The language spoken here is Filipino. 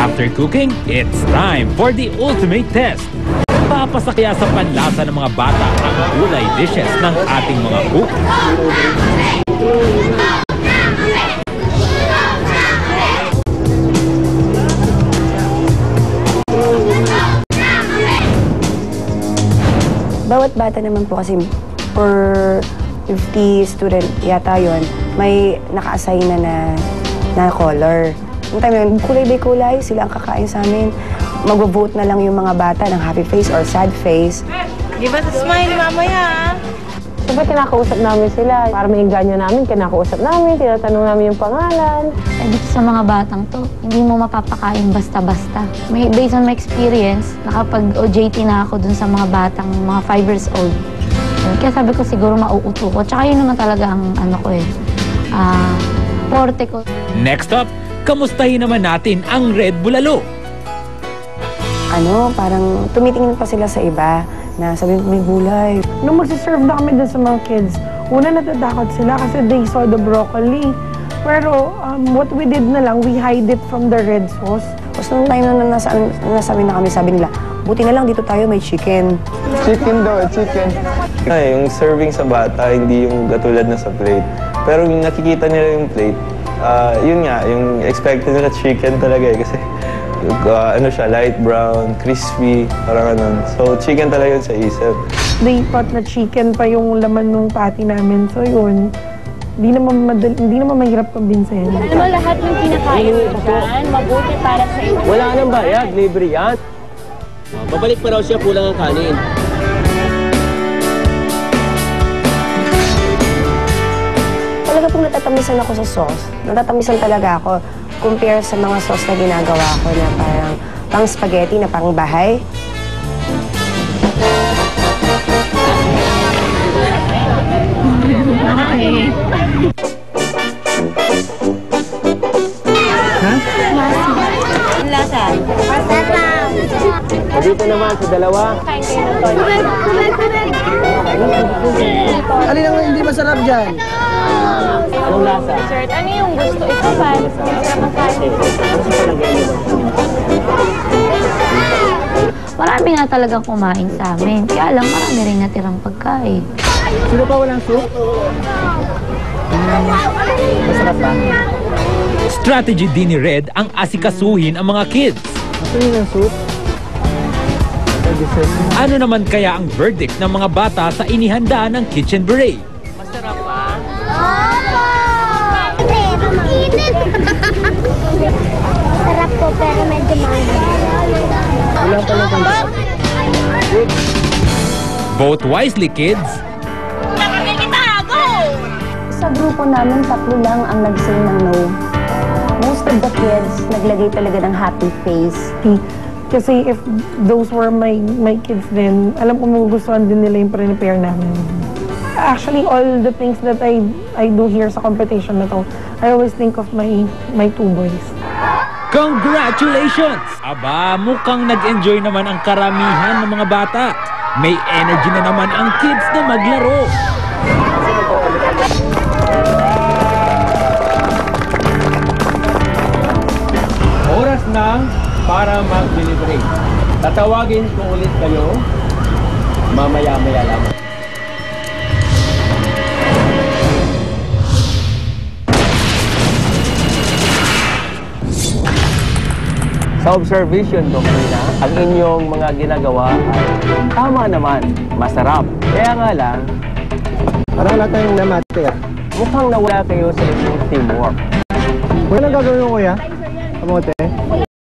After cooking, it's time for the ultimate test. Papasa kaya sa panlasa ng mga bata ang gulay dishes ng ating mga cook? Bawat bata naman po kasi per 50 student yata yon, may naka-assign na color. Yung time yun, kulay by kulay, sila ang kakain sa amin. Mag-vote na lang yung mga bata ng happy face or sad face. Di ba smile mamaya? Siyempre kinakausap namin sila. Para maingganyo namin, kinakausap namin, tinatanong namin yung pangalan. Dito sa mga batang to, hindi mo mapapakain basta-basta. Based on my experience, nakapag-OJT na ako dun sa mga batang, mga 5 years old. Kaya sabi ko siguro mauuto ko. Tsaka yun naman talaga ang ano ko forte ko. Next up, kamustahin naman natin ang Red Bulalo. Parang tumitingin pa sila sa iba na sabi may gulay. Nung magsiserve na kami dun sa mga kids, una natatakot sila kasi they saw the broccoli. Pero what we did na lang, we hide it from the red sauce. Tapos nung time na nasabi na kami, sabi nila, buti na lang dito tayo may chicken. Chicken daw, chicken. Yung serving sa bata, hindi yung katulad na sa plate. Pero yung nakikita nila yung plate, yun nga, yung expected nila chicken talaga eh. Kasi ano siya, light brown, crispy, parang ganun. So, chicken talaga yun sa isip. They thought na chicken pa yung laman ng patty namin. So, yun. Hindi naman mahirap kumbinsin. Ano lahat ng kinakain mo dyan, mabuti para sa iyo. Wala nang bayad, libre yan. Babalik pa raw siya, kulang ang kanin. Talaga pong natatamisan ako sa sauce. Natatamisan talaga ako. Compare sa mga sauce na ginagawa ko na parang pang spaghetti na pang bahay. Okay. Ang lasa? Masarap. Dito naman sa dalawa. Kain kayo ng toyo. Alin ang hindi masarap dyan? Anong lasa? Dessert, ano yung gusto? Ito pa, masarap ang kain. Marami na talagang kumain sa amin. Kaya lang marami rin natirang pagkain. Sino pa walang soup? Masarap ba? Strategy din ni Red ang asikasuhin ang mga kids. Masarap yung soup? Ano naman kaya ang verdict ng mga bata sa inihanda ng kitchen beret? Masarap ba? Sarap po pero medyo mahal. Wala pa lang kanta. Vote wisely, kids! Sa grupo namin, 3 lang ang nag-say ng no. Most of the kids naglagay talaga ng happy face. Kasi if those were my kids then, alam ko magugustuhan din nila yung prepare namin. Actually, all the things that I do here sa competition na to, I always think of my 2 boys. Congratulations! Aba, mukhang nag-enjoy naman ang karamihan ng mga bata. May energy na naman ang kids na maglaro. Oras na para mag-deliberate. Tatawagin ko ulit kayo mamaya-maya lang. Sa observation ko kanina, ang inyong mga ginagawa ay tama naman, masarap. Kaya nga lang, Parang wala tayong namate ah. mukhang nawala kayo sa inyong teamwork. Walang gagawin mo kuya? Kamote?